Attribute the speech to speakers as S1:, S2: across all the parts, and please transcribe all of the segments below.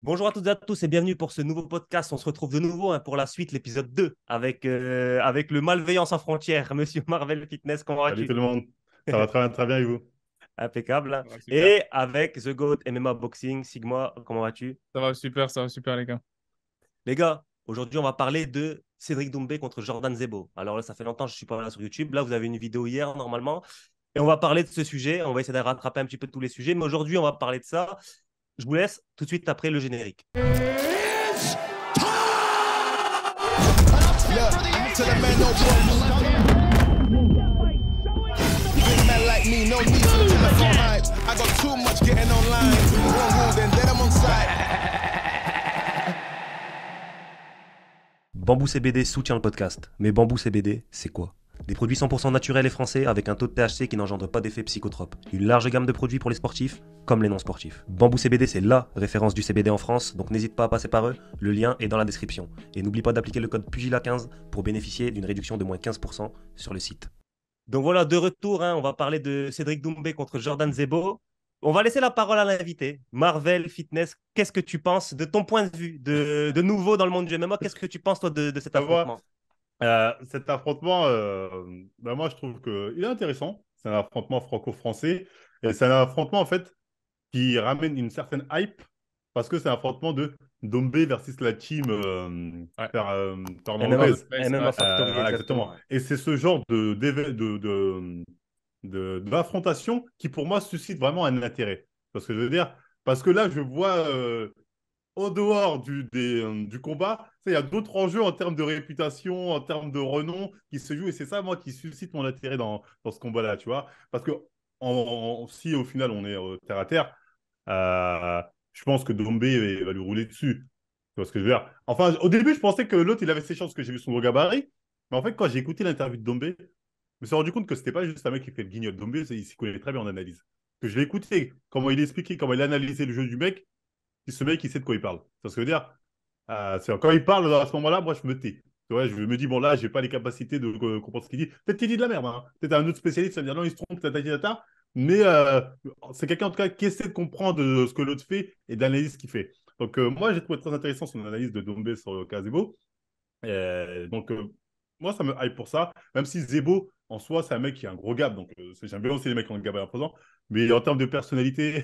S1: Bonjour à toutes et à tous et bienvenue pour ce nouveau podcast. On se retrouve de nouveau pour la suite, l'épisode 2, avec le malveillant sans frontières, Monsieur Marvel Fitness. Comment
S2: Salut tout
S1: vas-tu?
S2: le monde. Ça va très bien et vous?
S1: Impeccable, hein.
S2: Ouais, super.
S1: Et avec The GOAT MMA Boxing, Sigma, comment vas-tu?
S3: Ça va super, les gars.
S1: Les gars, aujourd'hui, on va parler de Cédric Doumbé contre Jordan Zebo. Alors là, ça fait longtemps que je ne suis pas là sur YouTube. Là, vous avez une vidéo hier, normalement. Et on va parler de ce sujet. On va essayer de rattraper un petit peu tous les sujets. Mais aujourd'hui, on va parler de ça. Je vous laisse tout de suite après le générique.
S4: Look, to the man, no big man like me, no need for the telephone hype. I got too much getting online. One rule, then I'm on side.
S1: Bambou CBD soutient le podcast. Mais Bambou CBD, c'est quoi? Des produits 100% naturels et français avec un taux de THC qui n'engendre pas d'effets psychotropes. Une large gamme de produits pour les sportifs comme les non-sportifs. Bambou CBD, c'est LA référence du CBD en France, donc n'hésite pas à passer par eux, le lien est dans la description. Et n'oublie pas d'appliquer le code PUGILA15 pour bénéficier d'une réduction de moins 15% sur le site. Donc voilà, de retour, on va parler de Cédric Doumbé contre Jordan Zebo. On va laisser la parole à l'invité. Marvel Fitness, qu'est-ce que tu penses de ton point de vue de nouveau dans le monde du MMA? Qu'est-ce que tu penses toi de cet
S2: Ça va.
S1: affrontement?
S2: Cet affrontement, moi je trouve qu'il est intéressant. C'est un affrontement franco-français. Et c'est un affrontement en fait qui ramène une certaine hype parce que c'est un affrontement de Dombé versus la team
S3: Ouais.
S2: Fernand
S1: MMA,
S2: Lopez.
S1: MMA Factory,
S2: Voilà,
S1: exactement.
S2: exactement. Et c'est ce genre d'affrontation qui pour moi suscite vraiment un intérêt. Parce que je veux dire, parce que là je vois en dehors du combat, il y a d'autres enjeux en termes de réputation, en termes de renom qui se jouent. Et c'est ça, moi, qui suscite mon intérêt dans ce combat-là, tu vois. Parce que si au final on est terre à terre, euh, je pense que Dombé va lui rouler dessus. Tu vois ce que je veux dire? Enfin, au début, je pensais que l'autre, il avait ses chances, que j'ai vu son gros gabarit. Mais en fait, quand j'ai écouté l'interview de Dombé, je me suis rendu compte que c'était pas juste un mec qui fait le guignol. Dombé, il s'y connaît très bien en analyse. Que je l'ai écouté, comment il expliquait, comment il analysait le jeu du mec. Si ce mec, il sait de quoi il parle. C'est ce que je veux dire. Quand il parle à ce moment-là, moi, je me tais. Tu vois, je me dis, bon, là, je n'ai pas les capacités de comprendre ce qu'il dit. Peut-être qu'il dit de la merde. Hein. Peut-être un autre spécialiste va me dire, non, il se trompe, tata, tata. Mais c'est quelqu'un, en tout cas, qui essaie de comprendre ce que l'autre fait et d'analyser ce qu'il fait. Donc, moi, j'ai trouvé très intéressant son analyse de Dombé sur Kazebo. Donc, moi, ça me hype pour ça. Même si Zebo, en soi, c'est un mec qui a un gros gap. Donc, j'aime bien aussi les mecs qui ont un gap imposant. Mais en termes de personnalité,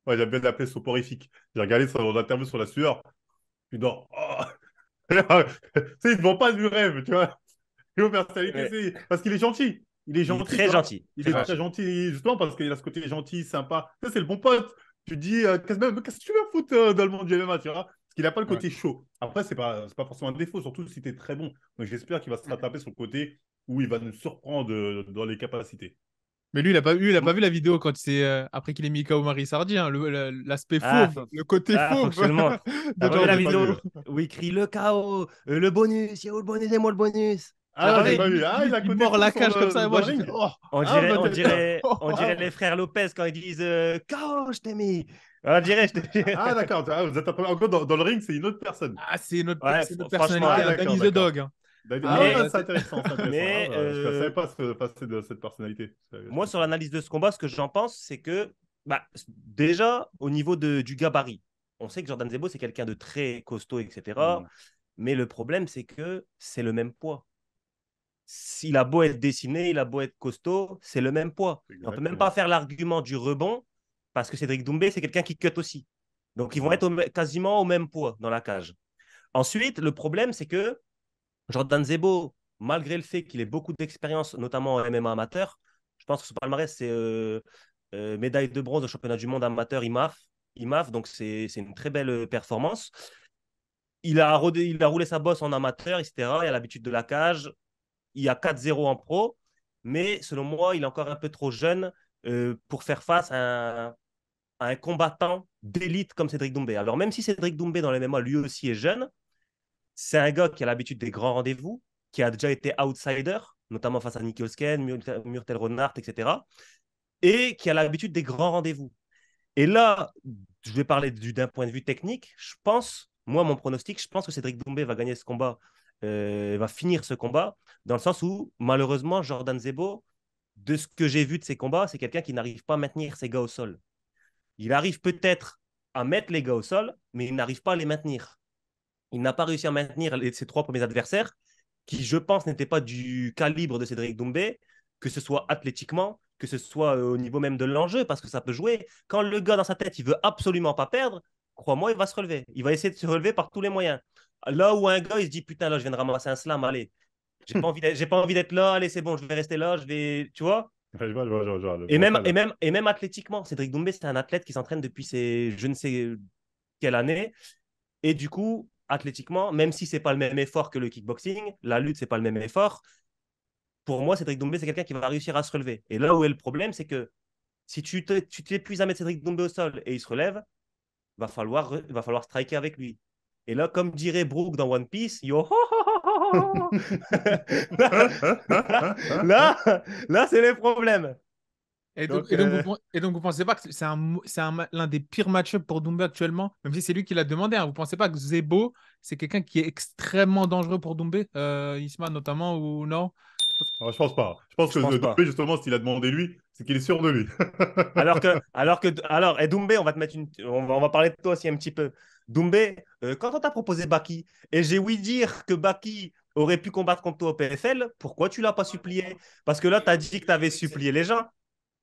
S2: ouais, j'aime bien l'appeler soporifique. J'ai regardé son interview sur la sueur. Puis non. Oh. Tu sais, il ne vend pas du rêve, tu vois. Niveau personnalité,
S1: Ouais.
S2: c'est parce qu'il est gentil. Il est
S1: Il est
S2: gentil, tu
S1: très
S2: vois.
S1: gentil,
S2: Il
S1: très
S2: est
S3: Ouais.
S2: très
S1: gentil.
S2: gentil, justement, parce qu'il a ce côté gentil, sympa. Ça, c'est le bon pote. Tu te dis, qu'est-ce que tu veux foutre dans le monde du MMA, tu vois? Parce qu'il n'a pas le
S3: Ouais.
S2: côté chaud. Après, c'est pas forcément un défaut, surtout si tu es très bon. Donc, j'espère qu'il va se rattraper sur le côté où il va nous surprendre dans les capacités.
S3: Mais lui, il a pas vu la vidéo quand c'est après qu'il ait mis KO Marie Sardi, hein, l'aspect
S1: Ah,
S3: fauve, le côté
S1: faut que
S3: fauve
S1: je te le montre.
S3: de
S1: T'as pas vu
S2: Non,
S1: la
S2: je
S3: Jordan
S2: l'ai pas vu.
S3: Zebo.
S1: vidéo où il crie le chaos, le bonus, il y a où le bonus et moi le bonus? Tu
S2: Ah
S1: l'as
S2: non,
S1: pas
S2: j'ai
S1: vu?
S2: pas vu. Ah, il a un
S3: Il
S2: côté
S3: mord
S2: faux
S3: la cage comme ça et
S2: dans
S3: moi
S2: le
S3: j'ai fait
S2: ring.
S3: oh,
S1: On
S2: Ah,
S1: dirait, on
S2: peut-être.
S1: dirait, on
S2: Ah,
S1: dirait les frères Lopez quand ils disent KO, je t'ai mis. On dirait, je t'ai mis.
S2: ah, d'accord. Ah, vous êtes encore dans le ring, c'est une autre personne.
S3: Ah,
S1: Ouais,
S3: c'est notre
S1: franchement,
S3: personnalité,
S2: Ah,
S3: hein,
S2: d'accord,
S3: Danny the
S2: d'accord.
S3: Dog, hein.
S2: Ah
S1: mais,
S2: ouais, c'est intéressant, c'est intéressant. Ah,
S1: mais
S2: bah, je ne savais pas ce passer de cette personnalité. Je
S1: moi, sur
S2: comprends.
S1: l'analyse de ce combat, ce que j'en pense, c'est que déjà, au niveau du gabarit, on sait que Jordan Zebo, c'est quelqu'un de très costaud, etc.
S2: Hmm,
S1: Mais le problème, c'est que c'est le même poids. S'il a beau être dessiné, il a beau être costaud, c'est le même poids. Et on ne peut même pas
S2: exactement.
S1: faire l'argument du rebond parce que Cédric Doumbé, c'est quelqu'un qui cut aussi. Donc, ils vont
S2: Hmm,
S1: être quasiment au même poids dans la cage. Ensuite, le problème, c'est que Jordan Zebo, malgré le fait qu'il ait beaucoup d'expérience, notamment en MMA amateur, je pense que son palmarès, c'est médaille de bronze au championnat du monde amateur IMAF. IMAF, donc c'est une très belle performance. Il a roulé sa bosse en amateur, etc. Il a l'habitude de la cage. Il y a 4-0 en pro, mais selon moi, il est encore un peu trop jeune pour faire face à un combattant d'élite comme Cédric Doumbé. Alors, même si Cédric Doumbé dans les MMA, lui aussi est jeune, c'est un gars qui a l'habitude des grands rendez-vous, qui a déjà été outsider, notamment face à Nicky Holsken, Murtel Renard, etc. Et qui a l'habitude des grands rendez-vous. Et là, je vais parler d'un point de vue technique. Je pense, moi, mon pronostic, je pense que Cédric Doumbé va gagner ce combat, va finir ce combat, dans le sens où, malheureusement, Jordan Zebo, de ce que j'ai vu de ses combats, c'est quelqu'un qui n'arrive pas à maintenir ses gars au sol. Il arrive peut-être à mettre les gars au sol, mais il n'arrive pas à les maintenir. Il n'a pas réussi à maintenir ses 3 premiers adversaires, qui, je pense, n'étaient pas du calibre de Cédric Doumbé, que ce soit athlétiquement, que ce soit au niveau même de l'enjeu, parce que ça peut jouer. Quand le gars, dans sa tête, il veut absolument pas perdre, crois-moi, il va se relever. Il va essayer de se relever par tous les moyens. Là où un gars, il se dit, putain, là, je viens de ramasser un slam, allez. J'ai pas envie d'être là, allez, c'est bon, je vais rester là, je vais. Tu vois.
S2: Je vois, le
S1: Et même,
S2: mental,
S1: et,
S2: là.
S1: même, et même athlétiquement, Cédric Doumbé, c'est un athlète qui s'entraîne depuis je ne sais quelle année. Et du coup, athlétiquement, même si c'est pas le même effort que le kickboxing, la lutte, c'est pas le même effort. Pour moi, Cédric Doumbé, c'est quelqu'un qui va réussir à se relever. Et là où est le problème, c'est que si tu t'épuises à mettre Cédric Doumbé au sol et il se relève, il va falloir striker avec lui. Et là, comme dirait Brooke dans One Piece, yo, ho, ho, ho, ho, ho. Là, c'est les problèmes.
S3: Et donc,
S2: Donc,
S3: vous pensez pas que l'un des pires match-ups pour Doumbé actuellement, même si c'est lui qui l'a demandé, hein, vous pensez pas que Zebo, c'est quelqu'un qui est extrêmement dangereux pour Doumbé, Isma notamment, ou non?
S2: je pense pas. Je pense
S1: Je
S2: que
S1: pense pas.
S2: Doumbé, justement, s'il a demandé lui, c'est qu'il est sûr de lui.
S1: Alors, et Doumbé, on va te mettre on va parler de toi aussi un petit peu. Doumbé, quand on t'a proposé Baki, et j'ai ouï dire que Baki aurait pu combattre contre toi au PFL, pourquoi tu l'as pas supplié? Parce que là, tu as dit que tu avais supplié les gens.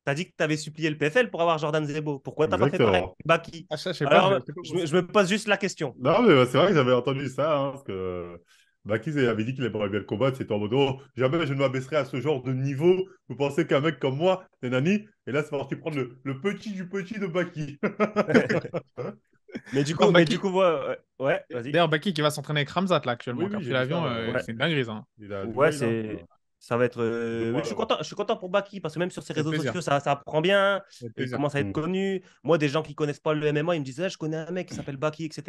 S1: Tu as dit que tu avais supplié le PFL pour avoir Jordan Zebo. Pourquoi tu n'as pas fait pareil avec
S2: Exactement.
S1: Baki?
S3: Ah, ça, je sais pas,
S1: Alors,
S3: je sais pas.
S1: je me pose juste la question.
S2: Non, mais c'est vrai que j'avais entendu ça, hein, parce que Bakis avait dit qu'il aimerait bien le combattre. C'était en mode, oh, jamais je ne m'abaisserai à ce genre de niveau. Vous pensez qu'un mec comme moi, c'est Nani? Et là, c'est parti prendre le petit du petit de Baki.
S1: Mais du
S3: Non,
S1: coup, ouais, vas-y.
S3: D'ailleurs, Baki qui va s'entraîner avec Ramzat là actuellement,
S2: Oui,
S3: qui a
S2: oui,
S3: pris
S2: j'ai vu
S3: l'avion,
S2: ça.
S1: Ouais.
S3: c'est une dinguerie ça, hein.
S2: Il a
S1: Ouais,
S2: Dubaï, là.
S1: ça va être.
S2: 2
S1: Oui,
S2: mois, là-bas.
S1: je suis content pour Baki parce que même sur ses
S3: Ça fait
S1: réseaux
S3: plaisir.
S1: sociaux, ça prend bien.
S3: Ça fait
S1: Il
S3: plaisir.
S1: commence à être
S2: Mm.
S1: connu. Moi, des gens qui connaissent pas le MMA, ils me disent, je connais un mec qui s'appelle Baki, etc.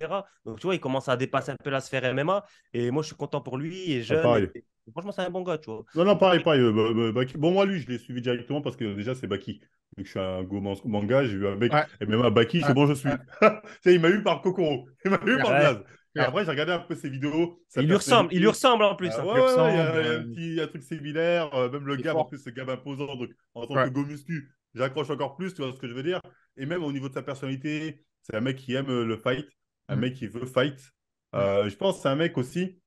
S1: Donc, tu vois, il commence à dépasser un peu la sphère MMA. Et moi, je suis content pour lui. Il est
S2: Ah,
S1: jeune.
S2: pareil.
S1: Et franchement, c'est un bon gars, tu vois.
S2: Non, non, pareil, pareil. Baki. Bon, moi, lui, je l'ai suivi directement parce que déjà, c'est Baki. Vu que je suis un go manga, j'ai vu un mec,
S3: Ouais,
S2: et même à Baki, c'est
S3: ouais,
S2: bon, je suis.
S3: ouais.
S2: Tu sais, il m'a eu par Kokoro. Il m'a eu
S3: Frère,
S2: par
S1: Ouais.
S2: Blaze. Et
S3: frère.
S2: après, j'ai regardé un peu ses vidéos, sa
S1: Il lui
S2: personnalité.
S1: ressemble en plus, hein.
S2: Ouais,
S3: Il
S2: ouais, ouais,
S3: ressemble,
S2: il y a un petit un truc similaire. Même le
S3: il est
S2: Gab, en
S3: fort.
S2: plus, ce Gab imposant. Donc, en tant que
S3: Ouais.
S2: go muscu, j'accroche encore plus, tu vois ce que je veux dire. Et même au niveau de sa personnalité, c'est un mec qui aime le fight, un
S3: Mm.
S2: mec qui veut fight.
S3: Mm.
S2: Je pense que c'est un mec aussi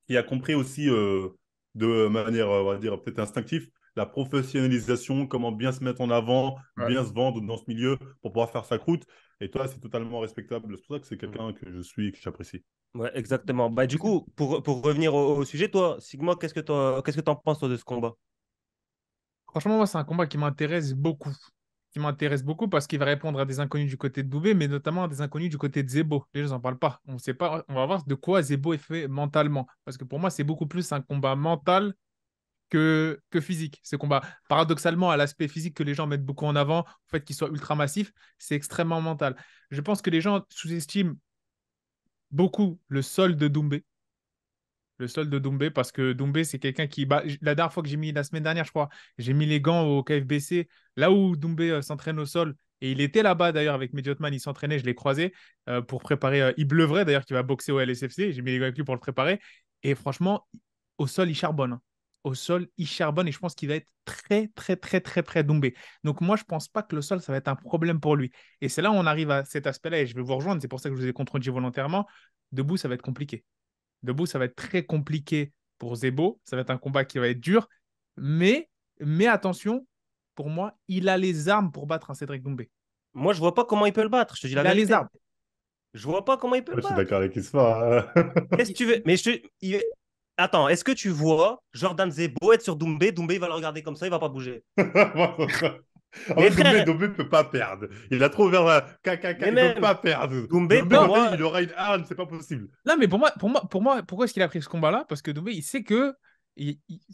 S2: qui a compris aussi de manière, on va dire, peut-être instinctive, la professionnalisation, comment bien se mettre en avant,
S3: Ouais.
S2: bien se vendre dans ce milieu pour pouvoir faire sa croûte. Et toi, c'est totalement respectable. C'est pour ça que c'est
S1: Mm.
S2: quelqu'un que je suis et que j'apprécie.
S1: Ouais, exactement. Bah, du coup, pour revenir au sujet, toi, Sigma, qu'est-ce que t'en penses, toi, de ce combat?
S3: Franchement, moi, c'est un combat qui m'intéresse beaucoup. Qui m'intéresse beaucoup parce qu'il va répondre à des inconnus du côté de Doumbé, mais notamment à des inconnus du côté de Zebo. Les gens n'en parlent pas. On sait pas. On va voir de quoi Zebo est fait mentalement. Parce que pour moi, c'est beaucoup plus un combat mental que physique. Ce combat, paradoxalement, à l'aspect physique que les gens mettent beaucoup en avant, au fait qu'il soit ultra massif, c'est extrêmement mental. Je pense que les gens sous-estiment beaucoup le sol de Doumbé. Le sol de Doumbé, parce que Doumbé, c'est quelqu'un qui. Bah, la dernière fois que j'ai mis, la semaine dernière, je crois, j'ai mis les gants au KFBC, là où Doumbé s'entraîne au sol. Et il était là-bas d'ailleurs avec Mediotman, il s'entraînait, je l'ai croisé pour préparer. Il Bleuvray d'ailleurs qui va boxer au LSFC. J'ai mis les gants avec lui pour le préparer. Et franchement, au sol, il charbonne, hein. Au sol, il charbonne et je pense qu'il va être très, très, très, très près de Doumbé. Donc moi, je pense pas que le sol, ça va être un problème pour lui. Et c'est là où on arrive à cet aspect-là et je vais vous rejoindre. C'est pour ça que je vous ai contredit volontairement. Debout, ça va être compliqué. Debout, ça va être très compliqué pour Zebo. Ça va être un combat qui va être dur. Mais attention, pour moi, il a les armes pour battre un Cédric Doumbé.
S1: Moi, je vois pas comment il peut le battre, je te dis la
S3: Il a les
S1: vérité.
S3: armes.
S1: Je vois pas comment il peut
S2: Ouais,
S1: le
S2: je suis
S1: battre.
S2: d'accord avec Isma.
S1: Qu'est-ce que tu veux? Mais attends, est-ce que tu vois Jordan Zebo être sur Doumbé? Doumbé, il va le regarder comme ça, il va pas bouger.
S2: En
S1: Mais
S2: fait, Doumbé,
S1: frère,
S2: Doumbé ne peut pas perdre. Il a trop ouvert la KKK.
S1: mais
S2: Il ne peut
S1: même,
S2: pas perdre.
S1: Doumbé,
S2: Doumbé,
S1: pour
S2: quand
S1: moi,
S2: il aura une arme, c'est pas possible.
S3: Non, mais pour moi, pourquoi est-ce qu'il a pris ce combat-là? Parce que Doumbé, il sait que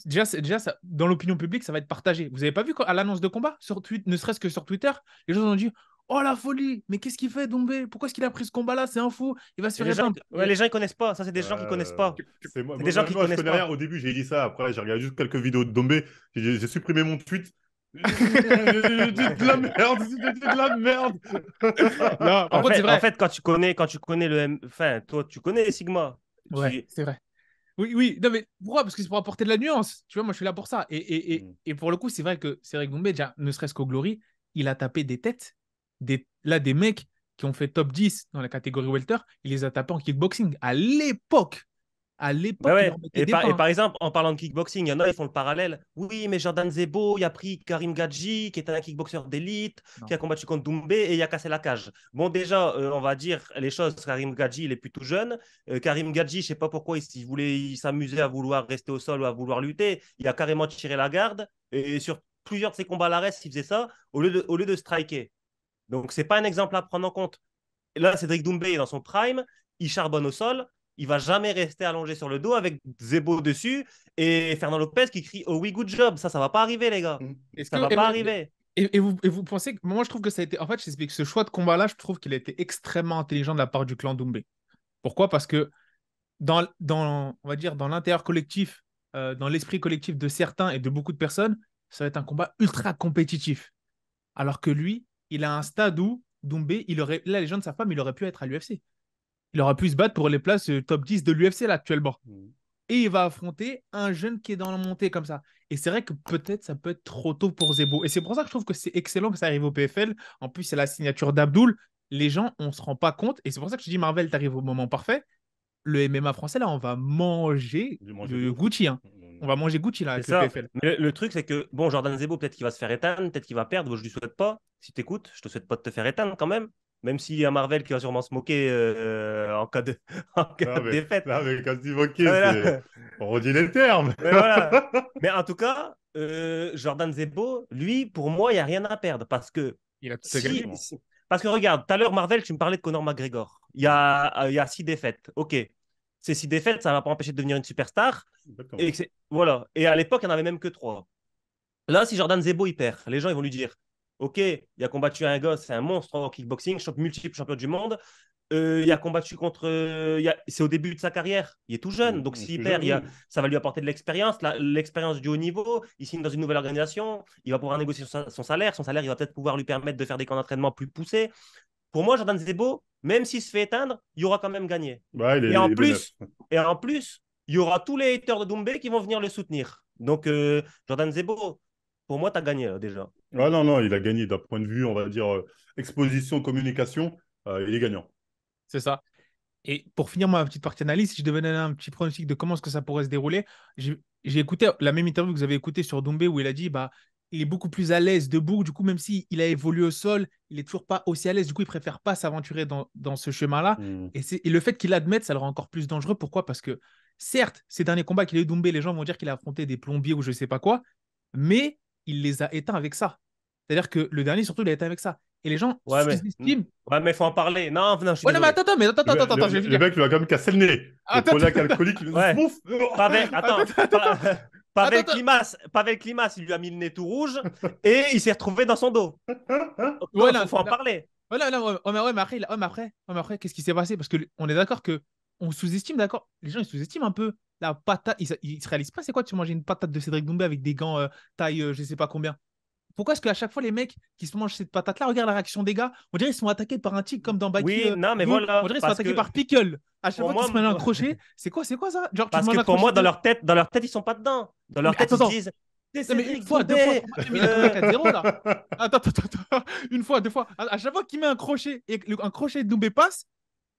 S3: déjà ça, dans l'opinion publique, ça va être partagé. Vous avez pas vu à l'annonce de combat, ne serait-ce que sur Twitter, les gens ont dit oh la folie, mais qu'est-ce qu'il fait Doumbé? Pourquoi est-ce qu'il a pris ce combat-là? C'est un fou, il va se
S1: et
S3: faire éteindre.
S1: les gens, ils connaissent pas. Ça, c'est des gens qui connaissent pas.
S2: C'est moi,
S1: C'est des gens
S2: même
S1: qui
S2: moi, je
S1: connaissent
S2: connais rien.
S1: pas.
S2: Au début, j'ai dit ça. Après, j'ai regardé juste quelques vidéos de Doumbé. J'ai supprimé mon tweet. J'ai dit de la merde. J'ai dit de la merde.
S3: Non, par contre, c'est
S1: En
S3: vrai.
S1: fait, quand tu connais enfin, toi, tu connais Sigma.
S3: Ouais, c'est vrai. Oui, oui, non, mais pourquoi? Parce que c'est pour apporter de la nuance. Tu vois, moi, je suis là pour ça. Et pour le coup, c'est vrai que Cédric Doumbé, déjà, ne serait-ce qu'au Glory, il a tapé des têtes, des mecs qui ont fait top 10 dans la catégorie welter, il les a tapés en kickboxing. À l'époque,
S1: Bah
S3: il leur
S1: ouais.
S3: mettait
S1: Et
S3: des
S1: par,
S3: pains.
S1: et par exemple, en parlant de kickboxing, il y en a, ils font le parallèle. Oui, mais Jordan Zebo, il a pris Karim Gadji, qui était un kickboxer d'élite,
S3: Non.
S1: qui a combattu contre Doumbé et il a cassé la cage. Bon, déjà, on va dire les choses. Karim Gadji, il est plutôt jeune. Karim Gadji, je sais pas pourquoi, il s'amusait à vouloir rester au sol ou à vouloir lutter. Il a carrément tiré la garde. Et sur plusieurs de ses combats à l'arrêt, il faisait ça au lieu de striker. Donc, c'est pas un exemple à prendre en compte. Et là, Cédric Doumbé est dans son prime, il charbonne au sol, il va jamais rester allongé sur le dos avec Zebo dessus et Fernand Lopez qui crie oh oui, good job. Ça va pas arriver, les gars.
S3: Est-ce
S1: Ça
S3: que,
S1: va pas arriver.
S3: et vous pensez que moi je trouve que ça a été en fait je t'explique ce choix de combat là je trouve qu'il a été extrêmement intelligent de la part du clan Doumbé. Pourquoi? Parce que on va dire dans l'intérieur collectif, dans l'esprit collectif de certains et de beaucoup de personnes, ça va être un combat ultra compétitif. Alors que lui, il a un stade où Doumbé, là les gens ne savent pas, mais il aurait pu être à l'UFC. Il aurait pu se battre pour les places top 10 de l'UFC là actuellement. Et il va affronter un jeune qui est dans la montée comme ça. Et c'est vrai que peut-être ça peut être trop tôt pour Zebo. Et c'est pour ça que je trouve que c'est excellent que ça arrive au PFL. En plus, c'est la signature d'Abdoul. Les gens, on ne se rend pas compte. Et c'est pour ça que je dis, Marvel, tu arrives au moment parfait. Le MMA français, là, on va manger
S2: J'ai mangé de
S3: de
S2: ouf.
S3: Gucci. Hein. On va manger Gucci, là,
S1: C'est
S3: avec le
S1: ça.
S3: PFL.
S1: Mais le truc, c'est que, bon, Jordan Zebo, peut-être qu'il va se faire éteindre, peut-être qu'il va perdre. Je lui souhaite pas. Si tu écoutes, je te souhaite pas de te faire éteindre quand même. Même s'il y a Marvel qui va sûrement se moquer en cas de, en cas de défaite.
S2: Là, mais quand tu dis ok,
S1: Ah, là.
S2: on redit les termes.
S1: Mais voilà. Mais en tout cas, Jordan Zebo, lui, pour moi, il n'y a rien à perdre. Parce que
S3: Il a tout à gagner.
S1: parce que regarde, tout à l'heure, Marvel, tu me parlais de Conor McGregor. Il y a 6 défaites. OK. Ces 6 défaites, ça ne va pas empêcher de devenir une superstar.
S2: Exactement.
S1: Voilà. Et à l'époque, il n'y en avait même que 3. Là, si Jordan Zebo, il perd, les gens ils vont lui dire OK, il a combattu un gosse, c'est un monstre en kickboxing, multiple champion du monde. Il a combattu contre. C'est au début de sa carrière. Il est tout jeune. Donc, s'il perd, ça va lui apporter de l'expérience, l'expérience du haut niveau. Il signe dans une nouvelle organisation. Il va pouvoir négocier son salaire. Son salaire, il va peut-être pouvoir lui permettre de faire des camps d'entraînement plus poussés. Pour moi, Jordan Zebo, même s'il se fait éteindre, il aura quand même gagné.
S2: Ouais,
S1: Et en plus, il y aura tous les haters de Doumbé qui vont venir le soutenir. Donc, Jordan Zebo, pour moi, tu as gagné déjà.
S2: Ah non, non, il a gagné d'un point de vue, on va dire, exposition, communication. Il est gagnant.
S3: C'est ça. Et pour finir ma petite partie analyse, si je devais donner un petit pronostic de comment est-ce que ça pourrait se dérouler, j'ai écouté la même interview que vous avez écoutée sur Doumbé où il a dit bah, il est beaucoup plus à l'aise debout. Du coup, même s'il a évolué au sol, il n'est toujours pas aussi à l'aise. Du coup, il préfère pas s'aventurer dans ce chemin-là. Et le fait qu'il l'admette, ça le rend encore plus dangereux. Pourquoi? Parce que certes, ces derniers combats qu'il a eu Doumbé, les gens vont dire qu'il a affronté des plombiers ou je ne sais pas quoi, mais il les a éteints avec ça. C'est-à-dire que le dernier, surtout, il a été avec ça. Et les gens sous-estiment.
S1: Ouais, mais il faut en parler. Non, je suis
S3: Ouais, non, mais
S1: désolé.
S3: attends, je vais
S2: Le
S3: finir.
S2: mec lui a quand même cassé le nez. Le cognac alcoolique, il
S1: Ouais.
S2: Mouf.
S1: Pavel Klimas, il lui a mis le nez tout rouge et il s'est retrouvé dans son dos.
S3: Ouais,
S1: Il faut en parler.
S3: Mais après, qu'est-ce qui s'est passé? Parce qu'on est d'accord que on sous-estime, d'accord? Les gens, ils sous-estiment un peu la patate. Ils se réalisent pas, c'est quoi? Tu manges une patate de Cédric Doumbé avec des gants taille, je sais pas combien. Pourquoi est-ce qu'à chaque fois, les mecs qui se mangent cette patate-là, regarde la réaction des gars, on dirait qu'ils sont attaqués par un tigre comme dans Baki.
S1: Oui, non, mais voilà.
S3: On dirait qu'ils sont attaqués par Pickle. À chaque
S1: Pour
S3: fois
S1: moi,
S3: qu'ils se mangent un crochet, c'est quoi ça? Genre, tu
S1: Parce
S3: manges
S1: que
S3: un
S1: pour moi,
S3: crochet
S1: dans leur tête, ils sont pas dedans. Dans leur
S3: Mais
S1: tête,
S3: attends,
S1: ils se disent c'est
S3: Non, mais
S1: Cédric
S3: une fois, deux fois,
S1: Doumbé.
S3: trois fois, il met les 4-0 là. Attends. Une fois, deux fois. À chaque fois qu'il met un crochet et que un crochet de Doumbé passe,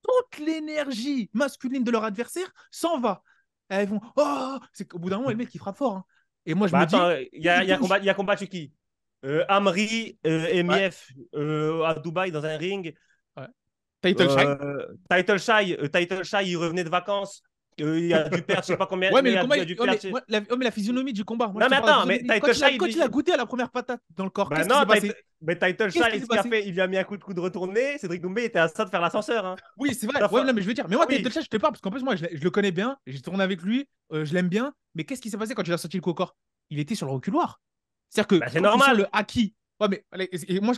S3: toute l'énergie masculine de leur adversaire s'en va. Et ils vont oh, c'est qu'au bout d'un moment, les mecs, ils frappent fort. Hein. Et moi, je me
S1: Attends,
S3: dis.
S1: il y a combattu qui Amri et Mief à Dubaï dans un ring.
S3: Ouais. Title Shy.
S1: Title Shy, il revenait de vacances. Il a dû perdre, je sais pas combien.
S3: Ouais, mais le combat, mais la physionomie du combat. Moi,
S1: non, mais attends, mais Title Shy.
S3: Quand il a goûté à la première patate dans le corps, qu'est-ce qui s'est passé?
S1: Mais Title Shy, ce qu'il a fait, il lui a mis un coup de coude retourné. Cédric Doumbé était à ça de faire l'ascenseur. Hein.
S3: Oui, c'est vrai. Ouais, non, mais je veux dire, mais moi, Title Shy, je te parle parce qu'en plus, moi, je le connais bien. J'ai tourné avec lui, je l'aime bien. Mais qu'est-ce qui s'est passé quand il a sorti le coup au corps? Il était sur le reculoir. C'est-à-dire que
S1: c'est normal.
S3: Le acquis. Ouais, mais et moi,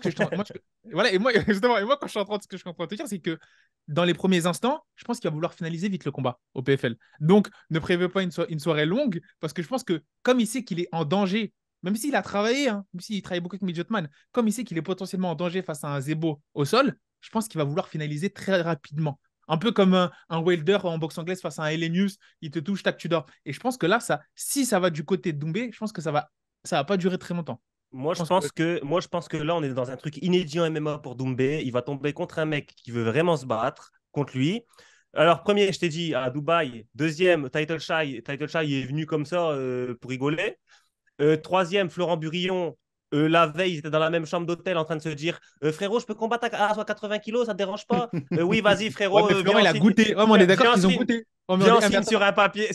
S3: voilà, et moi, justement, quand je suis en train de ce que je suis en train de te dire, c'est que dans les premiers instants, je pense qu'il va vouloir finaliser vite le combat au PFL. Donc, ne prévoyez pas une soirée longue, parce que je pense que comme il sait qu'il est en danger, même s'il a travaillé, hein, même s'il travaille beaucoup avec Midgetman, comme il sait qu'il est potentiellement en danger face à un Zebo au sol, je pense qu'il va vouloir finaliser très rapidement. Un peu comme un welder en boxe anglaise face à un Helenius, il te touche, tac, tu dors. Et je pense que là, si ça va du côté de Doumbé, je pense que ça va pas durer très longtemps.
S1: Moi, je pense que là, on est dans un truc inédit en MMA pour Doumbé. Il va tomber contre un mec qui veut vraiment se battre contre lui. Alors, premier, je t'ai dit, à Dubaï. Deuxième, Title Shy. Title Shy est venu comme ça pour rigoler. Troisième, Florent Burillon. La veille, ils étaient dans la même chambre d'hôtel en train de se dire frérot, je peux combattre à 80 kilos, ça te dérange pas? Oui, vas-y, frérot.
S3: Ouais, mais Florent, il a goûté. Ouais, mais on est d'accord qu'ils ont goûté. Ouais, mais
S1: Viens, on
S3: attends,
S1: signe sur un papier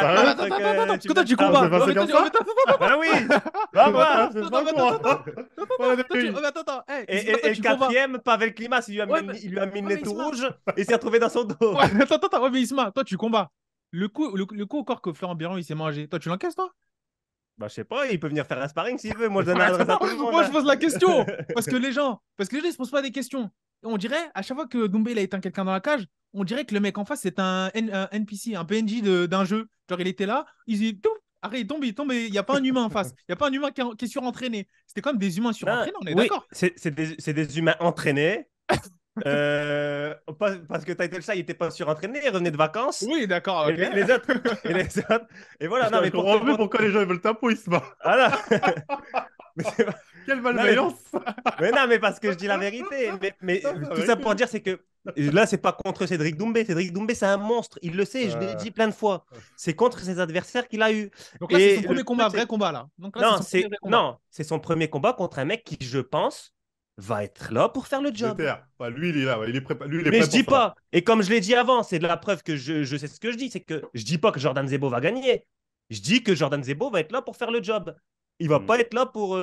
S2: Ah,
S1: A4.
S3: attends,
S1: tu
S3: toi,
S1: me
S3: tu
S1: donnes ça.
S3: combats.
S2: c'est passé comme ça.
S1: Ah oui, va voir.
S2: C'est pas quoi.
S3: Attends.
S1: Et le quatrième, Pavel Klimas, il lui a mis le nez tout rouge et s'est retrouvé dans son dos.
S3: Ouais, attends. Ouais, mais Isma, toi, tu combats. Le coup au corps que Florent Biron, il s'est mangé. Toi, tu l'encaisses, toi?
S1: Bah, je sais pas, il peut venir faire un sparring s'il veut. Moi, je donne l'adresse à tout le monde.
S3: Moi, je pose la question. Parce que les gens, ils se posent pas des questions. Et on dirait, à chaque fois que Doumbé il a éteint quelqu'un dans la cage, on dirait que le mec en face, c'est un NPC, un PNJ d'un jeu. Genre, il était là, il dit, arrête, il tombe, il n'y a pas un humain en face. Il n'y a pas un humain qui est surentraîné. C'était comme des humains surentraînés, on est
S1: Oui,
S3: d'accord.
S1: c'est des humains entraînés. Parce que Title Shy n'était pas surentraîné, il revenait de vacances.
S3: Oui, d'accord.
S1: Et
S3: Ok.
S1: les autres. Et voilà, non, mais
S2: Je comprends plus pourquoi les gens ils veulent ta peau, Isma.
S1: Voilà. Mais c'est pas-
S2: Quelle malveillance.
S1: Mais non, mais parce que je dis la vérité. Mais
S2: Ça,
S1: tout
S2: c'est
S1: ça
S2: vrai.
S1: pour dire, c'est que là, c'est pas contre Cédric Doumbé. Cédric Doumbé, c'est un monstre. Il le sait, je l'ai dit plein de fois. C'est contre ses adversaires qu'il a eu.
S3: Donc là, c'est
S1: Et
S3: son
S1: le
S3: premier combat,
S1: truc,
S3: vrai combat, là. Donc là,
S1: Non,
S3: c'est son premier vrai combat.
S1: non, c'est son premier combat contre un mec qui, je pense, va être là pour faire le job.
S2: Enfin, lui, il est là. Il est prêt. Lui, il est
S1: Mais
S2: prêt
S1: je dis
S2: pour ça.
S1: pas, et comme je l'ai dit avant, c'est de la preuve que je sais ce que je dis, c'est que je dis pas que Jordan Zebo va gagner. Je dis que Jordan Zebo va être là pour faire le job. Il va pas être là pour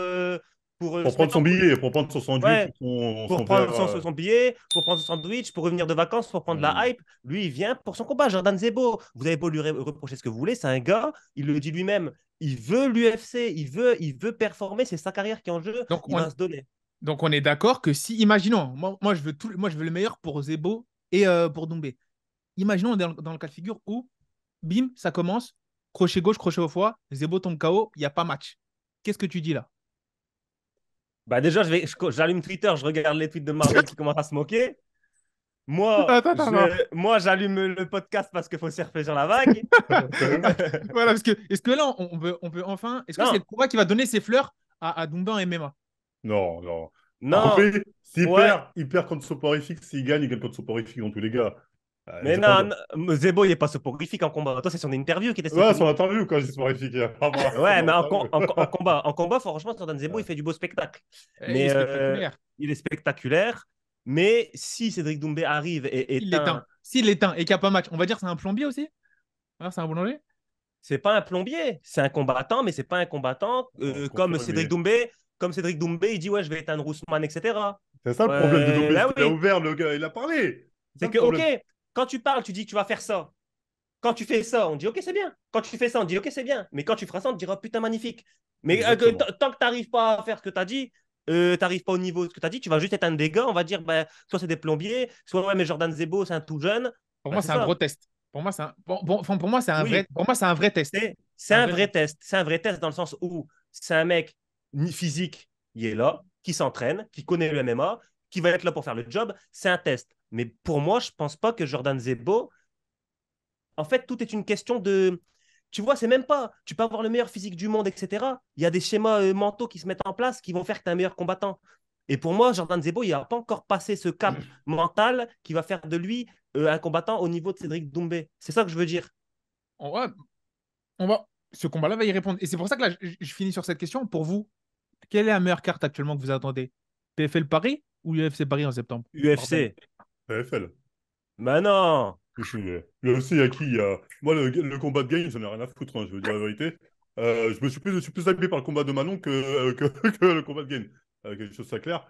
S2: Pour
S1: se
S2: prendre
S1: mettre
S2: son
S1: en couille.
S2: billet, pour prendre son sandwich,
S1: Ouais, pour
S2: son
S1: prendre
S2: verre.
S1: son billet, pour prendre son sandwich, pour revenir de vacances, pour prendre la hype. Lui, il vient pour son combat. Jordan Zebo, vous avez beau lui reprocher ce que vous voulez, c'est un gars, il le dit lui-même, il veut l'UFC, il veut performer, c'est sa carrière qui est en jeu,
S3: Donc,
S1: il va se donner.
S3: Donc, on est d'accord que si, imaginons, moi, je veux le meilleur pour Zebo et pour Doumbé. Imaginons dans le cas de figure où, bim, ça commence, crochet gauche, crochet au foie, Zebo tombe KO, il n'y a pas match. Qu'est-ce que tu dis là?
S1: Bah déjà, j'allume Twitter, je regarde les tweets de Marvel qui commencent à se moquer. Moi,
S3: Attends.
S1: moi j'allume le podcast parce qu'il faut surfer sur la vague.
S3: Voilà, est-ce que là, on peut enfin. Est-ce que
S1: Non.
S3: c'est le combat qui va donner ses fleurs à Doumbé en MMA?
S2: Non, non.
S1: Non,
S2: Doumbé, s'il
S1: Ouais.
S2: perd, il perd contre Soporifique. S'il gagne, il gagne contre Soporifique dans tous les cas.
S1: mais
S2: j'ai pas-
S1: non, Zebo, il n'est pas soporifique en combat. Toi, c'est son interview qui était
S2: Ouais,
S1: soporifique.
S2: son interview quand j'ai Soporifique.
S1: Ouais, mais en combat, franchement, Jordan Zebo, il fait du beau spectacle.
S3: Il
S1: Mais
S3: est spectaculaire.
S1: il est spectaculaire. Mais si Cédric Doumbé arrive et
S3: Il l'éteint. S'il l'éteint et qu'il n'y a pas match, on va dire que c'est un plombier aussi? Alors, c'est un boulanger?
S1: c'est pas un plombier, c'est un combattant, mais c'est pas un combattant comme
S2: confirmé.
S1: Cédric Doumbé. Comme Cédric Doumbé, il dit ouais, je vais éteindre Ousmane, etc.
S2: C'est ça le problème de Doumbé.
S1: Bah
S2: Il a
S1: oui.
S2: ouvert le gars, il a parlé.
S1: C'est que, ok, quand tu parles, tu dis que tu vas faire ça. Quand tu fais ça, on dit ok, c'est bien. Quand tu fais ça, on dit ok, c'est bien. Mais quand tu feras ça, on te dira putain, magnifique. Mais
S2: Exactement.
S1: tant que tu n'arrives pas à faire ce que tu as dit, tu n'arrives pas au niveau de ce que tu as dit, tu vas juste éteindre des gars. On va dire bah, soit c'est des plombiers, soit ouais, mais Jordan Zebo, c'est un tout jeune.
S3: Pour
S1: Bah,
S3: moi,
S1: c'est
S3: c'est un
S1: ça.
S3: gros test. Pour moi, c'est un, pour moi, c'est un
S1: Oui.
S3: vrai. Pour moi, c'est un vrai test.
S1: C'est un vrai test. C'est un vrai test dans le sens où c'est un mec physique, il est là, qui s'entraîne, qui connaît le MMA, qui va être là pour faire le job. C'est un test. Mais pour moi, je pense pas que Jordan Zebo. En fait, tout est une question de. Tu vois, c'est même pas. Tu peux avoir le meilleur physique du monde, etc. Il y a des schémas mentaux qui se mettent en place qui vont faire que tu es un meilleur combattant. Et pour moi, Jordan Zebo, il n'a pas encore passé ce cap mental qui va faire de lui un combattant au niveau de Cédric Doumbé. C'est ça que je veux dire.
S3: On va. Ce combat-là va y répondre. Et c'est pour ça que là, je finis sur cette question. Pour vous, quelle est la meilleure carte actuellement que vous attendez? PFL Paris ou UFC Paris en septembre?
S1: UFC.
S2: PFL.
S1: Mais non.
S2: Là aussi, il y a qui Moi, le combat de Gain, j'en ai rien à foutre, hein, je veux dire la vérité. Je suis plus hypé par le combat de Manon que le combat de Gain. Quelque chose de clair.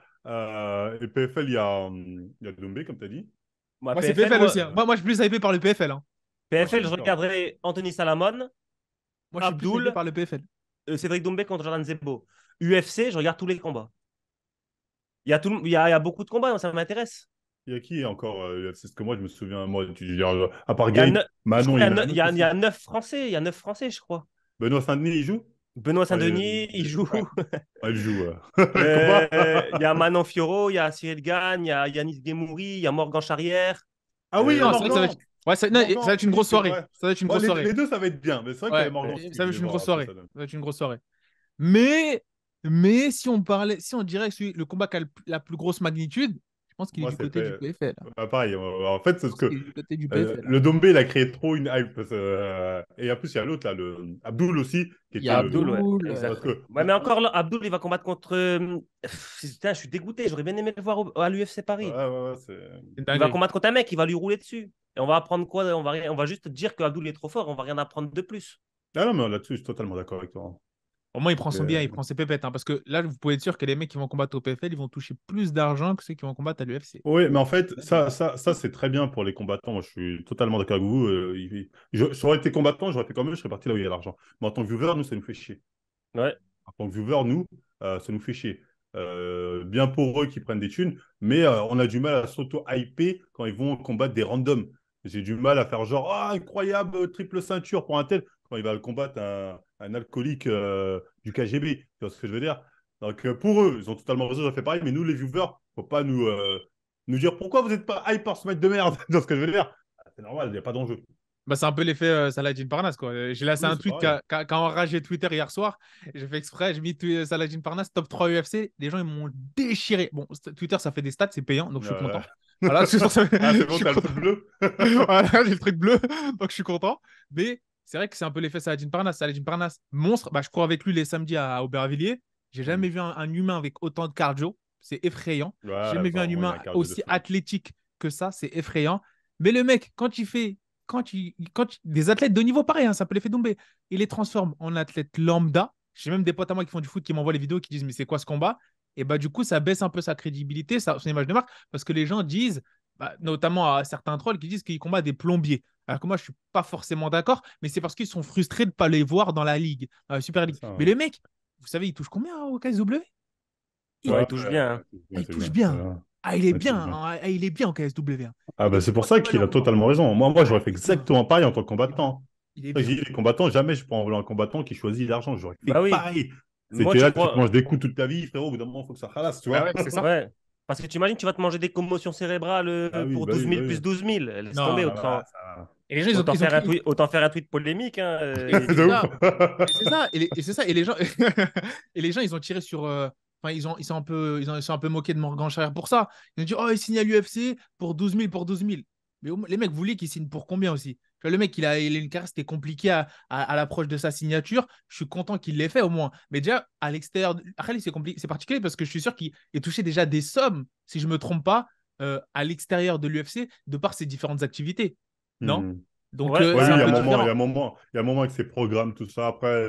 S2: Et PFL, il y a Doumbé, comme tu as dit.
S1: Moi,
S3: Moi, c'est PFL aussi. Hein. Moi, je suis plus hypé par le PFL. Hein.
S1: PFL,
S2: Moi,
S1: je regarderai Anthony Salamon,
S3: Moi, je suis plus
S1: Abdul,
S3: hypé par le PFL.
S1: Cédric Doumbé contre Jordan Zebo. UFC, je regarde tous les combats. Il y a beaucoup de combats, ça m'intéresse.
S2: Il y a qui encore C'est ce que moi, je me souviens. Moi, tu veux dire, à part
S1: Il y a
S2: Gain,
S1: ne-
S2: Manon,
S1: il y a 9 Français. Il y a 9 Français, je crois.
S2: Benoît Saint-Denis, il joue
S1: Benoît Saint-Denis, il joue.
S2: Il joue.
S1: Il y a Manon Fiorot, il y a Cyril Gagne, il y a Yanis Guémouri, il y a Morgan Charrière.
S2: Ah oui,
S3: Non, c'est vrai que ça va être... Ouais, ça va être une grosse soirée.
S2: Ouais.
S3: Ça va être une grosse soirée.
S2: Les deux, ça va être bien. Mais c'est vrai qu'il y a Morgan.
S3: Ça va être une grosse soirée. Ça va être une grosse soirée. Mais Mais si on dirait que le combat qui a la plus grosse magnitude, je pense qu'il est
S2: Moi,
S3: du côté du
S2: c'était
S3: PFL.
S2: pareil. En fait, c'est
S3: Je
S2: ce
S3: pense qu'il est
S2: que
S3: du côté du PFL.
S2: le Dombé, il a créé trop une hype. Et en plus, il y a l'autre, là, le Abdul aussi, qui
S3: Il y
S2: était
S3: a
S1: Abdul, ouais,
S3: Abdul.
S2: Parce
S1: exact.
S2: que,
S1: Ouais, mais encore là, Abdul, il va combattre contre. Putain, je suis dégoûté. J'aurais bien aimé le voir à l'UFC
S2: ouais,
S1: Paris.
S2: ouais,
S3: C'est une
S1: Il va
S3: dinguerie.
S1: combattre contre un mec, il va lui rouler dessus. Et on va apprendre quoi? On va juste dire que Abdul est trop fort. On va rien apprendre de plus.
S2: Ah non, mais là-dessus, je suis totalement d'accord avec toi.
S3: Au moins, il prend son bien,
S2: Euh,
S3: il prend ses pépettes. Parce que là, vous pouvez être sûr que les mecs qui vont combattre au PFL, ils vont toucher plus d'argent que ceux qui vont combattre à l'UFC.
S2: Oui, mais en fait, ça c'est très bien pour les combattants. Moi, je suis totalement d'accord avec vous. J'aurais été combattant, j'aurais fait comme eux, je serais parti là où il y a l'argent. Mais en tant que viewer, nous, ça nous fait chier.
S1: Ouais.
S2: En tant que viewer, nous, ça nous fait chier. Bien pour eux qui prennent des thunes, mais on a du mal à s'auto-hyper quand ils vont combattre des randoms. J'ai du mal à faire genre, ah, incroyable, triple ceinture pour un tel, quand il va combattre un alcoolique du KGB. Tu vois ce que je veux dire? Donc pour eux, ils ont totalement raison, ça fait pareil, mais nous, les viewers, faut pas nous dire pourquoi vous n'êtes pas hype par ce mec de merde. Tu vois ce que je veux dire? C'est normal, il n'y a pas d'enjeu.
S3: Bah, c'est un peu l'effet Saladin Parnasse, quoi. J'ai lancé
S2: Oui,
S3: un
S2: c'est
S3: tweet
S2: pareil.
S3: qui a enragé Twitter hier soir. J'ai fait exprès, j'ai mis Saladin Parnasse, top 3 UFC. Les gens, ils m'ont déchiré. Bon, Twitter, ça fait des stats, c'est payant, donc je suis
S2: Euh,
S3: content. Voilà,
S2: Ah, c'est
S3: je
S2: bon,
S3: suis
S2: t'as le
S3: content.
S2: truc bleu?
S3: Voilà, j'ai le truc bleu, donc je suis content. Mais c'est vrai que c'est un peu l'effet Saladin Parnasse. Saladin Parnasse, monstre. Bah, je cours avec lui les samedis à Aubervilliers. J'ai
S2: Hmm.
S3: jamais vu un humain avec autant de cardio. C'est effrayant. J'ai
S2: Ouais,
S3: jamais vu un
S2: vraiment, il a
S3: humain
S2: un cardio de
S3: aussi
S2: feu.
S3: athlétique que ça. C'est effrayant. Mais le mec, des athlètes de niveau pareil, hein, ça peut l'effet Doumbé, il les transforme en athlètes lambda. J'ai même des potes à moi qui font du foot qui m'envoient les vidéos qui disent mais c'est quoi ce combat? Et bah du coup ça baisse un peu sa crédibilité, son image de marque parce que les gens disent, bah, notamment à certains trolls qui disent qu'il combat des plombiers. Alors que moi je suis pas forcément d'accord, mais c'est parce qu'ils sont frustrés de ne pas les voir dans la ligue, dans la Super
S2: C'est
S3: League.
S2: ça,
S3: Mais
S2: hein.
S3: le mec, vous savez, il touche combien au KSW? il,
S1: Ouais,
S2: Ouais,
S1: il touche bien, hein.
S3: il
S2: c'est
S3: touche
S2: bien.
S3: bien. Ah, il est
S2: Ouais, c'est
S3: bien,
S2: bien.
S3: hein. Ah, il est bien au KSW, hein.
S2: Ah
S3: Et
S2: bah
S3: donc,
S2: c'est pour
S3: pourquoi
S2: ça
S3: tu vas
S2: qu'il
S3: le
S2: a
S3: revoir?
S2: totalement raison. Moi,
S3: Ah,
S2: j'aurais fait
S3: il est bien.
S2: exactement pareil en tant que
S3: Il est bien.
S2: combattant.
S3: Il est
S2: Quand je
S3: bien.
S2: dis les combattants, jamais je prends un combattant qui choisit l'argent. J'aurais fait
S1: Bah oui.
S2: pareil.
S1: Moi,
S2: C'était
S1: tu
S2: là, tu te
S1: crois.
S2: manges des coups toute ta vie, frérot. Au bout d'un moment, il faut que ça ralasse, tu
S3: Bah
S2: vois.
S3: ouais, c'est ça.
S1: Ouais. Parce que tu imagines, tu vas te manger des commotions cérébrales
S2: Ah oui,
S1: pour
S2: bah
S1: 12
S2: oui,
S1: 000
S2: bah oui.
S1: plus 12 000. Laisse tomber,
S3: Non.
S2: Ah bah, ça...
S3: Et les gens, ils ont pris.
S1: autant faire un tweet polémique, hein,
S3: Et
S1: et
S3: c'est
S2: De
S1: fini.
S2: ouf.
S3: ça. Et c'est ça. Et c'est ça. Et les gens, et les gens, ils ont tiré sur. Enfin, ils sont un peu, ils sont un peu moqués de Morgan Charrière pour ça. Ils ont dit, oh, il signe à l'UFC pour 12 000, pour 12 000. Mais les mecs, vous voulez qu'il signe pour combien aussi? Tu vois, le mec, il a une carrière, c'était compliqué à l'approche de sa signature. Je suis content qu'il l'ait fait au moins. Mais déjà, à l'extérieur, après, c'est compliqué, c'est particulier parce que je suis sûr qu'il touchait déjà des sommes, si je ne me trompe pas, à l'extérieur de l'UFC, de par ses différentes activités. Non?
S2: Hmm.
S3: Donc,
S1: Ouais,
S2: Ouais,
S3: c'est
S2: oui,
S3: un
S2: il y a un
S3: peu
S2: moment, il y a
S3: différent.
S2: un moment, il y a un moment avec ses programmes, tout ça. Après,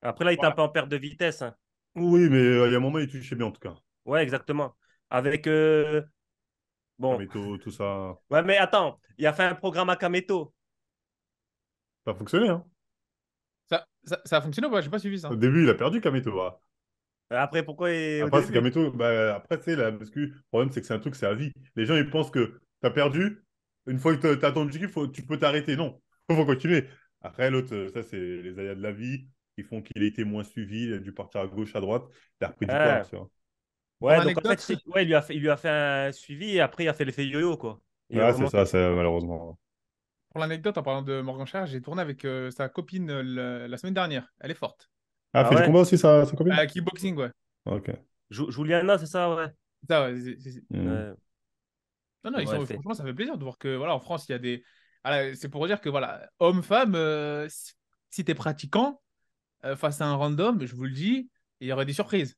S1: Après, là, il est un
S3: Voilà.
S1: peu en perte de vitesse, hein.
S2: oui, mais il y a un moment, il touchait bien en tout cas.
S1: Ouais, exactement. Avec. Bon.
S2: Kameto, tout ça.
S1: Ouais, mais attends, il a fait un programme à Kameto.
S2: Ça a fonctionné, hein.
S3: Ça a fonctionné ou pas? J'ai pas suivi
S2: Au
S3: ça.
S2: début, il a perdu Kameto. Hein.
S1: Après, pourquoi au
S2: Après, c'est
S1: début?
S2: Kameto. Bah, après, tu sais, la muscu, le problème, c'est que c'est un truc, c'est à vie. Les gens, ils pensent que tu as perdu. Une fois que tu as ton objectif, tu peux t'arrêter. Non, il faut continuer. Après, l'autre, ça, c'est les aléas de la vie qui font qu'il a été moins suivi. Il a dû partir à gauche, à droite. Il a repris du poids,
S1: Ah.
S2: tu vois.
S3: Pour
S1: Ouais, donc en fait,
S3: l'anecdote,
S1: ouais, il lui a fait un suivi et après, il a fait l'effet yo-yo, quoi. Il a
S2: Ouais, c'est
S1: remonté.
S2: ça, c'est malheureusement.
S3: pour l'anecdote, en parlant de Morgan Charr, j'ai tourné avec sa copine la semaine dernière. Elle est forte.
S2: Ah,
S1: Ah
S2: fait du
S1: ouais?
S2: combat aussi, sa copine?
S3: Kickboxing, ouais.
S2: Ok.
S1: Juliana, c'est ça, ouais.
S3: Ça, ouais,
S2: Hmm.
S1: Ouais,
S3: Non, non,
S1: ouais, elle fait.
S3: franchement, ça fait plaisir de voir que, voilà, en France, il y a des. Voilà, c'est pour dire que, voilà, homme-femme, si t'es pratiquant, face à un random, je vous le dis, il y aurait des surprises.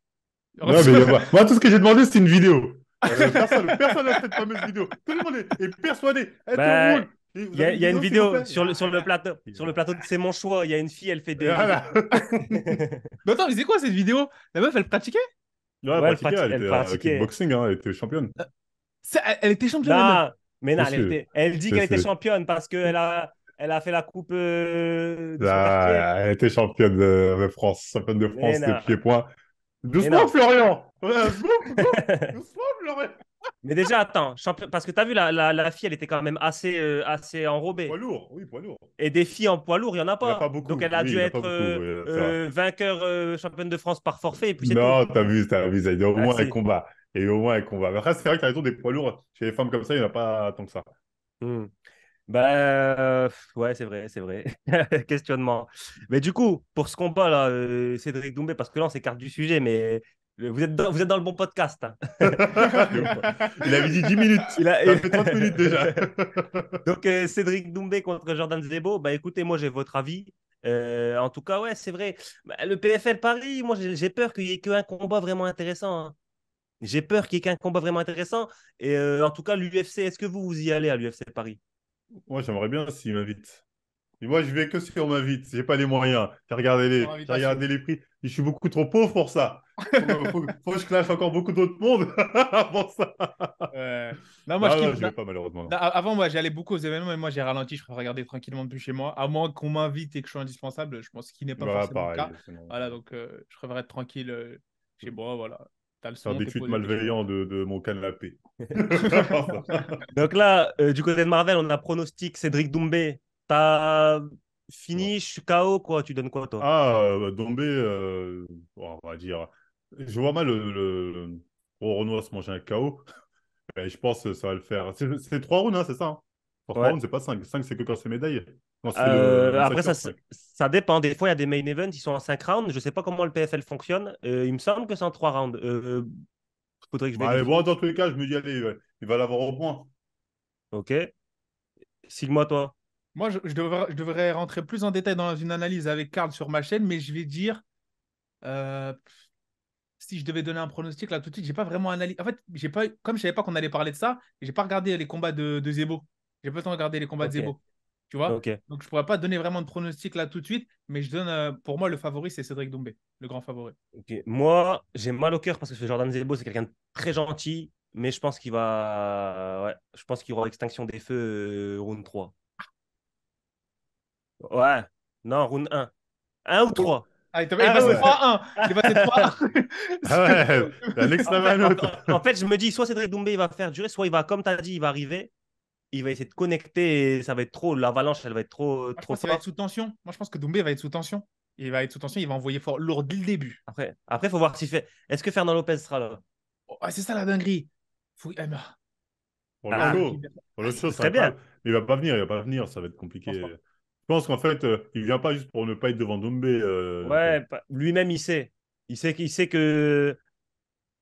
S3: Il y aurait
S2: Ouais,
S3: des
S2: mais
S3: surprises.
S2: moi, tout ce que j'ai demandé, c'est une vidéo. Personne n'a cette fameuse vidéo. Tout le monde est persuadé. Elle te
S1: Bah,
S2: roule. Et vous avez une
S1: il y a une
S2: vidéo, s'il vous
S1: vidéo
S2: plaît?
S1: sur le plateau de C'est mon choix. Il y a une fille, elle fait
S2: Et
S1: des.
S2: voilà.
S3: Mais attends, mais c'est quoi cette vidéo? La meuf, elle pratiquait?
S2: Ouais, elle
S1: Ouais,
S2: pratiquait, elle
S1: elle
S2: était
S1: pratiquait.
S2: kickboxing, hein, elle était championne.
S3: Elle était championne, la meuf.
S1: Non, mais non,
S2: Monsieur,
S1: elle dit qu'elle était
S2: c'est-
S1: championne parce elle a fait la coupe de son quartier.
S2: Ah, elle était championne de France, championne de
S1: Mais
S2: France des
S1: non,
S2: pieds-points.
S1: mais
S2: Doucement,
S1: non.
S2: Florian! Ouais, doucement, Florian!
S1: Mais déjà, attends, parce que tu as vu, la fille, elle était quand même assez
S2: Poids
S1: enrobée.
S2: lourd, oui, poids lourd.
S1: Et des filles en poids lourd, il n'y en a
S2: Il n'y en a pas
S1: pas. Donc,
S2: beaucoup.
S1: elle a
S2: Oui, il
S1: dû
S2: n'y en a pas
S1: être
S2: beaucoup. Oui, c'est vrai.
S1: vainqueur championne de France par forfait, et puis c'est tout.
S2: Non, t'as vu, ça. Il y a au
S1: Ah,
S2: moins un
S1: si.
S2: combat. Il y a au moins un combat. Mais après, c'est vrai que t'as raison, des poids lourds, chez les femmes comme ça, il n'y en a pas tant que ça.
S1: Hmm. Ouais, c'est vrai, c'est vrai. Questionnement. Mais du coup, pour ce combat-là, Cédric Doumbé, parce que là, on s'écarte du sujet, mais vous êtes dans le bon podcast, hein.
S2: De ouf. Il avait dit 10 minutes.
S1: Il a-
S2: Ça fait 30 minutes déjà.
S1: Donc, Cédric Doumbé contre Jordan Zebo, bah écoutez, moi j'ai votre avis. En tout cas, ouais, c'est vrai. Bah, le PFL Paris, moi j'ai peur qu'il n'y ait qu'un combat vraiment intéressant, hein. J'ai peur qu'il n'y ait qu'un combat vraiment intéressant. Et en tout cas, l'UFC, est-ce que vous y allez à l'UFC Paris?
S2: Moi, j'aimerais bien s'il m'invite. Et moi, je vais que si on m'invite. J'ai pas les moyens.
S3: Sans
S2: J'ai
S3: invitation.
S2: regardé les prix. Je suis beaucoup trop pauvre pour ça. Faut que je clash encore beaucoup d'autres mondes avant ça.
S3: Non, moi, je
S2: Non, non,
S3: kiffe.
S2: je vais pas malheureusement.
S3: Avant, moi, j'allais beaucoup aux événements, mais moi, j'ai ralenti. Je préfère regarder tranquillement depuis chez moi. À moins qu'on m'invite et que je sois indispensable, je pense qu'il n'est pas
S2: Voilà,
S3: forcément le
S2: pareil.
S3: cas.
S2: Sinon,
S3: Voilà, donc je préfère être tranquille chez moi. Voilà. T'as le
S2: faire
S3: son,
S2: des
S3: t'es
S2: tweets
S3: posé, t'es chez toi.
S2: malveillants de mon canapé.
S1: Donc là, du côté de Marvel, on a pronostic Cédric Doumbé. T'as
S2: Bon.
S1: finish KO, quoi? Tu donnes quoi, toi?
S2: Dombé, bon, on va dire. Je vois mal le gros Renoir se manger un KO. Mais je pense que ça va le faire. C'est 3 rounds, hein, c'est ça, hein. Pour 3
S1: Ouais.
S2: rounds, c'est pas 5. 5, c'est que quand c'est médaille. Non, c'est le
S1: Après,
S2: Massacre
S1: ça,
S2: 5.
S1: ça dépend. Des fois, il y a des main events, ils sont en 5 rounds. Je sais pas comment le PFL fonctionne. Il me semble que c'est en 3 rounds. Faudrait que je
S2: Bah, mais bon,
S1: vérifie.
S2: dans tous les cas, je me dis, allez, il va l'avoir au point.
S1: Ok. Signe-moi, toi.
S3: Moi, je devrais rentrer plus en détail dans une analyse avec Karl sur ma chaîne, mais je vais dire, euh, si je devais donner un pronostic là tout de suite, j'ai pas vraiment analysé. En fait, j'ai pas, comme je savais pas qu'on allait parler de ça, j'ai pas regardé les combats de Zebo. J'ai pas le temps de regarder les combats de
S1: Ok.
S3: Zebo. Tu vois?
S1: Ok.
S3: Donc, je pourrais pas donner vraiment de pronostic là tout de suite, mais pour moi, le favori, c'est Cédric Doumbé, le grand favori.
S1: Ok. Moi, j'ai mal au cœur parce que ce Jordan Zebo, c'est quelqu'un de très gentil. Mais je pense qu'il va. Ouais, je pense qu'il y aura extinction des feux round 3. Ouais. Non, round 1. Un ou 3.
S3: Ah, il est
S1: Un
S3: passé
S1: ou...
S2: Ouais.
S3: 3-1. Il est passé 3-1.
S2: Ah ouais, la next
S1: En fait,
S2: level
S1: en,
S2: autre.
S1: en fait, je me dis, soit Cédric Doumbé il va faire durer, soit il va, comme tu as dit, il va arriver, il va essayer de connecter et ça va être trop, l'avalanche, elle va être trop,
S3: Moi, je
S1: trop
S3: pense qu'il va être
S1: forte.
S3: sous tension. Moi, je pense que Doumbé va être sous tension. Il va être sous tension, il va envoyer fort lourd dès le début.
S1: Après, faut voir s'il fait. Est-ce que Fernand Lopez sera là?
S3: Oh, ah, c'est ça la dinguerie. Mais
S2: Pour le
S1: Ah,
S2: show. Pour le show,
S1: ce
S2: c'est
S1: serait bien.
S2: incroyable. Mais il va pas venir, il va pas venir, ça va être
S3: je pense
S2: compliqué.
S3: pas.
S2: Je pense qu'en fait, il vient pas juste pour ne pas être devant Dombé, Lopez.
S1: Ouais, lui-même, il sait. Il sait que.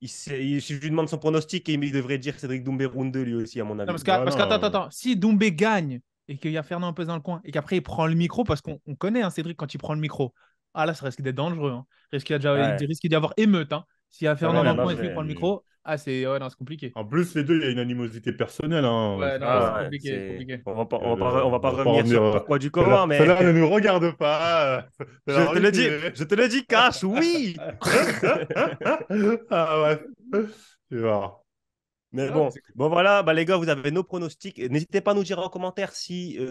S1: Si je lui demande son pronostic, il devrait dire Cédric Doumbé round 2 lui aussi, à mon
S3: Non,
S1: avis.
S2: Ah
S3: parce qu'attends, attends,
S2: non.
S3: attends. Si Doumbé gagne et qu'il y a Fernand Lopez dans le coin et qu'après il prend le micro, parce qu'on connaît hein, Cédric quand il prend le micro, ah là, ça risque d'être dangereux. Hein. Il
S1: Ouais,
S3: risque d'y avoir émeute. Hein. S'il y a
S1: ça va
S3: Fernand
S1: être
S3: dans
S1: un
S3: le coin et qu'il
S1: danger.
S3: prend le micro, ah, ouais, non, c'est compliqué.
S2: En plus, les deux, il y a une animosité personnelle, hein.
S3: Ouais,
S2: C'est
S3: non,
S2: pas...
S3: c'est
S1: Ah ouais,
S3: compliqué, c'est compliqué.
S1: on va pas
S2: on va pas
S1: revenir
S2: revenir.
S1: sur pourquoi du comment, mais
S2: Celle-là ne nous regarde pas. C'est la vérité.
S1: je te le dis, cash, oui.
S2: Ah ouais. Tu vois.
S1: Mais
S3: Ah, mais
S1: bon, bon voilà, bah les gars, vous avez nos pronostics. N'hésitez pas à nous dire en commentaire si vous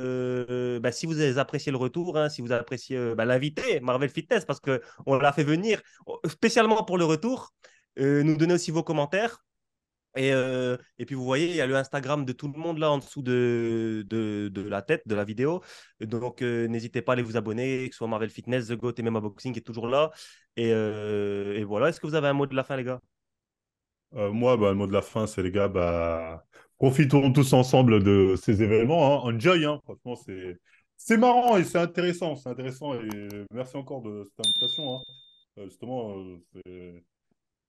S1: avez apprécié le retour, hein, si vous avez apprécié l'invité, Marvel Fitness, parce qu'on l'a fait venir spécialement pour le retour. Nous donner aussi vos commentaires. Et puis, vous voyez, il y a le Instagram de tout le monde là en dessous de la tête de la vidéo. Donc, n'hésitez pas à aller vous abonner, que ce soit Marvel Fitness, The Goat et MMA Boxing qui est toujours là. Et voilà, est-ce que vous avez un mot de la fin, les gars?
S2: Moi, bah, le mot de la fin, c'est les gars, bah, profitons tous ensemble de ces événements, hein. Enjoy, hein. Franchement, c'est marrant et c'est intéressant. C'est intéressant et merci encore de cette invitation, hein. Justement,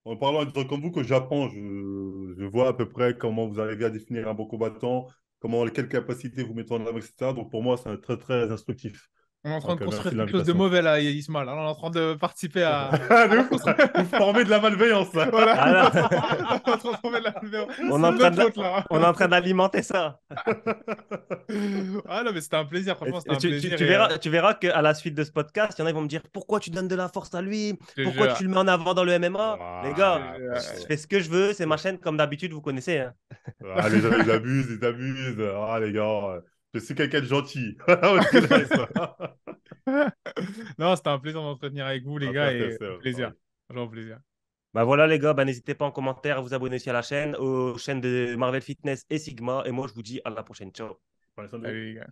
S2: en parlant à des gens comme vous que j'apprends, je vois à peu près comment vous arrivez à définir un bon combattant, quelles capacités vous mettez en avant, etc. Donc pour moi, c'est très, très instructif.
S3: on est en train de
S2: Donc
S3: construire
S2: merci de
S3: quelque chose de
S2: l'invitation.
S3: mauvais là, Ismaël. Alors, on est en train de participer à
S2: De
S3: la
S2: ouf, vous formez de la malveillance, là.
S3: Voilà,
S1: Ah là,
S3: on est en train de former
S1: on est
S3: c'est
S1: en
S3: de
S1: train
S3: notre
S1: de,
S3: faute là.
S1: on est en train d'alimenter ça.
S3: Ah non, mais c'était un plaisir, franchement, c'était
S1: Et
S3: un plaisir.
S1: tu verras qu'à la suite de ce podcast, il y en a qui vont me dire pourquoi tu donnes de la force à lui,
S3: Je te
S1: pourquoi
S3: jure,
S1: tu le mets en avant dans le MMA. Les gars,
S2: Ah,
S1: je fais ce que je veux, c'est ma chaîne comme d'habitude, vous connaissez, hein.
S2: ah, les gens, ils abusent, ils abusent. Ah, les gars, je suis quelqu'un de gentil. Ok, nice.
S3: Non, c'était un plaisir d'entretenir avec vous, les
S2: Ah,
S3: gars,
S2: frère,
S3: et au plaisir.
S2: pareil.
S3: Genre au plaisir.
S1: Bah voilà les gars, bah, n'hésitez pas en commentaire à vous abonner aussi à la chaîne, aux chaînes de Marvel Fitness et Sigma. Et moi je vous dis à la prochaine. Ciao.
S2: Prenez soin de vous.
S3: Salut, les gars.